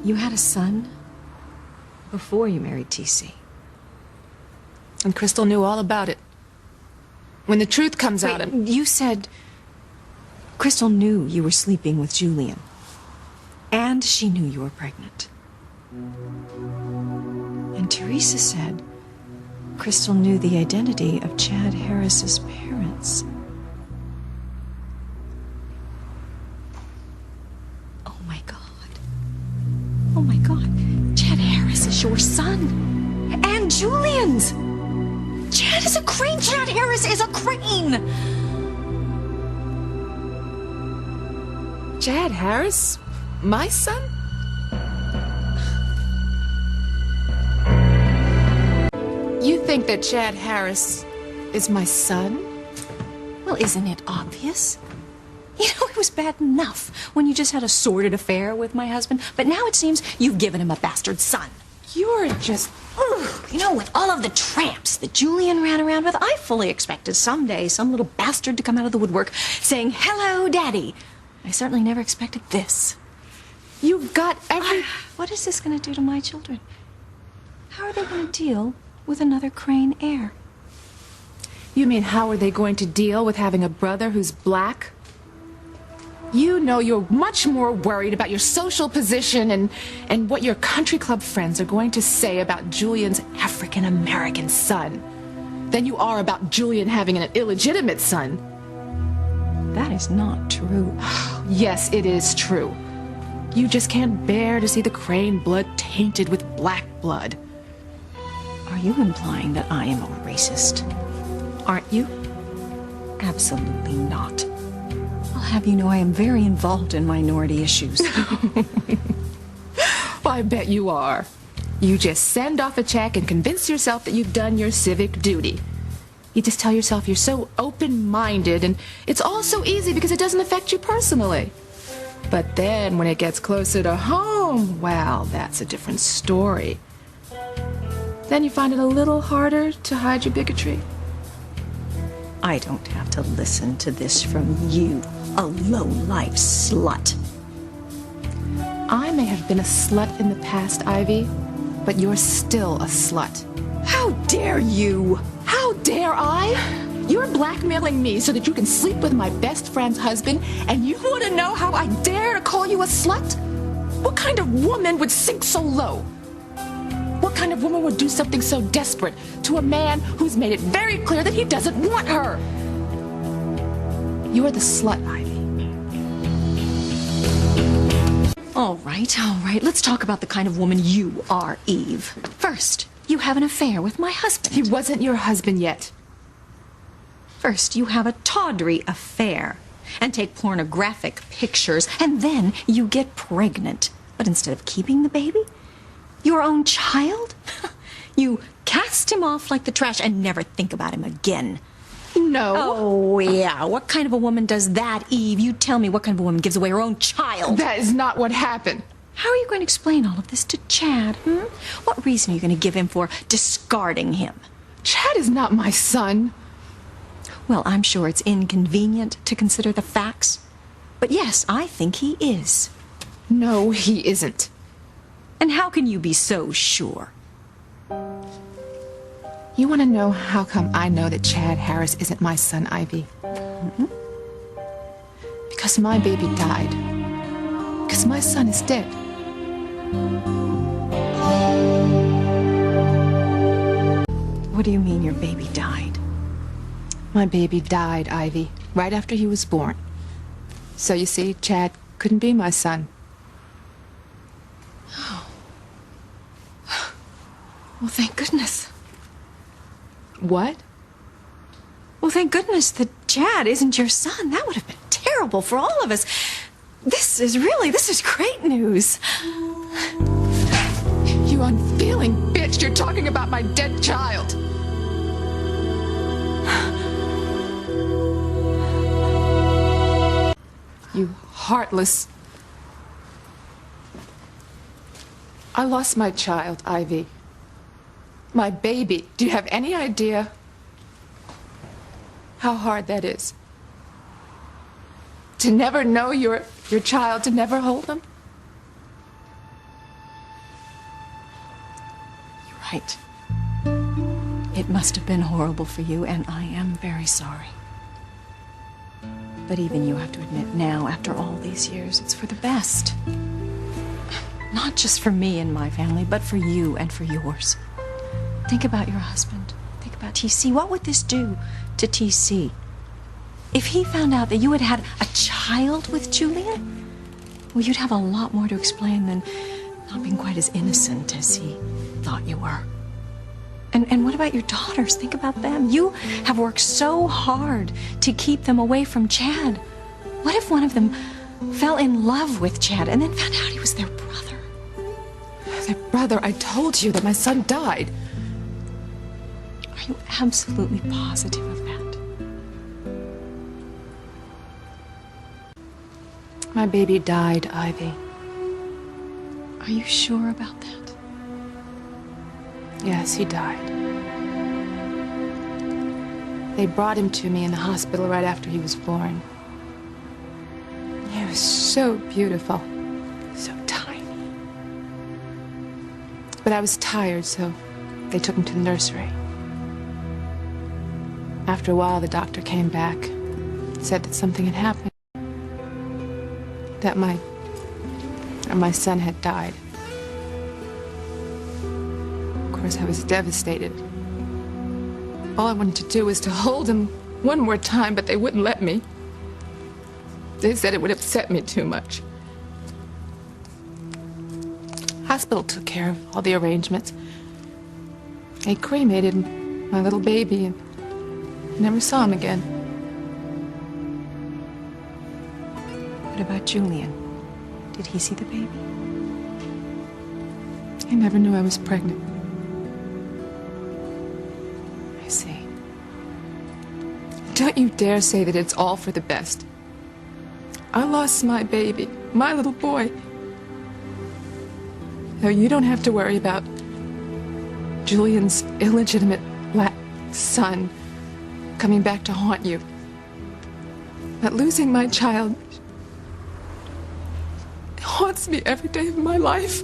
You had a son before you married TC. And Crystal knew all about it. When the truth comes out... You said Crystal knew you were sleeping with Julian. And she knew you were pregnant. And Teresa said Crystal knew the identity of Chad Harris's parents. Oh my God. Oh my God. Chad Harris is your son. And Julian's. Chad is a crane. Chad Harris is a crane. Chad Harris? My son? You think that Chad Harris is my son? Well, isn't it obvious? You know, it was bad enough when you just had a sordid affair with my husband, but now it seems you've given him a bastard son. You're just... You know, with all of the tramps that Julian ran around with, I fully expected someday some little bastard to come out of the woodwork saying, "Hello, Daddy." I certainly never expected this. You've got every... What is this going to do to my children? How are they going to deal with another Crane heir? You mean, how are they going to deal with having a brother who's black? You know you're much more worried about your social position and what your country club friends are going to say about Julian's African-American son than you are about Julian having an illegitimate son. That is not true. Yes, it is true. You just can't bear to see the Crane blood tainted with black blood. Are you implying that I am a racist? Aren't you? Absolutely not. I'll have you know I am very involved in minority issues. Well, I bet you are. You just send off a check and convince yourself that you've done your civic duty. You just tell yourself you're so open-minded and it's all so easy because it doesn't affect you personally. But then when it gets closer to home, well, that's a different story. Then you find it a little harder to hide your bigotry. I don't have to listen to this from you, a low-life slut. I may have been a slut in the past, Ivy, but you're still a slut. How dare you? How dare I? You're blackmailing me so that you can sleep with my best friend's husband, and you want to know how I dare to call you a slut? What kind of woman would sink so low? What kind of woman would do something so desperate to a man who's made it very clear that he doesn't want her? You're the slut, Ivy. All right. Let's talk about the kind of woman you are, Eve. First, you have an affair with my husband. He wasn't your husband yet. First, you have a tawdry affair and take pornographic pictures, and then you get pregnant. But instead of keeping the baby, your own child, you cast him off like the trash and never think about him again. No. Oh, yeah. What kind of a woman does that, Eve? You tell me, what kind of a woman gives away her own child? That is not what happened. How are you going to explain all of this to Chad? What reason are you going to give him for discarding him? Chad is not my son. Well, I'm sure it's inconvenient to consider the facts. But yes, I think he is. No, he isn't. And how can you be so sure? You want to know how come I know that Chad Harris isn't my son, Ivy? Because my baby died. Because my son is dead. What do you mean your baby died? My baby died, Ivy, right after he was born. So you see, Chad couldn't be my son. Oh. Well, thank goodness. What? Well, thank goodness that Chad isn't your son. That would have been terrible for all of us. This is great news. You unfeeling bitch, you're talking about my dead child. You heartless... I lost my child, Ivy. My baby. Do you have any idea how hard that is? To never know your child, to never hold them? right. It must have been horrible for you, and I am very sorry. But even you have to admit now, after all these years, it's for the best. Not just for me and my family, but for you and for yours. Think about your husband. Think about TC. What would this do to TC? If he found out that you had had a child with Julian, well, you'd have a lot more to explain than not being quite as innocent as he thought you were. And what about your daughters? Think about them. You have worked so hard to keep them away from Chad. What if one of them fell in love with Chad and then found out he was their brother? Their brother? I told you that my son died. Are you absolutely positive of that? My baby died, Ivy. Are you sure about that? Yes, he died. They brought him to me in the hospital right after he was born. He was so beautiful, so tiny. But I was tired, so they took him to the nursery. After a while, the doctor came back, said that something had happened, that my son had died. Of course, I was devastated. All I wanted to do was to hold him one more time, but they wouldn't let me. They said it would upset me too much. Hospital took care of all the arrangements. They cremated my little baby and I never saw him again. What about Julian? Did he see the baby? He never knew I was pregnant. I see. Don't you dare say that it's all for the best. I lost my baby, my little boy. No, you don't have to worry about Julian's illegitimate black son coming back to haunt you. But losing my child haunts me every day of my life.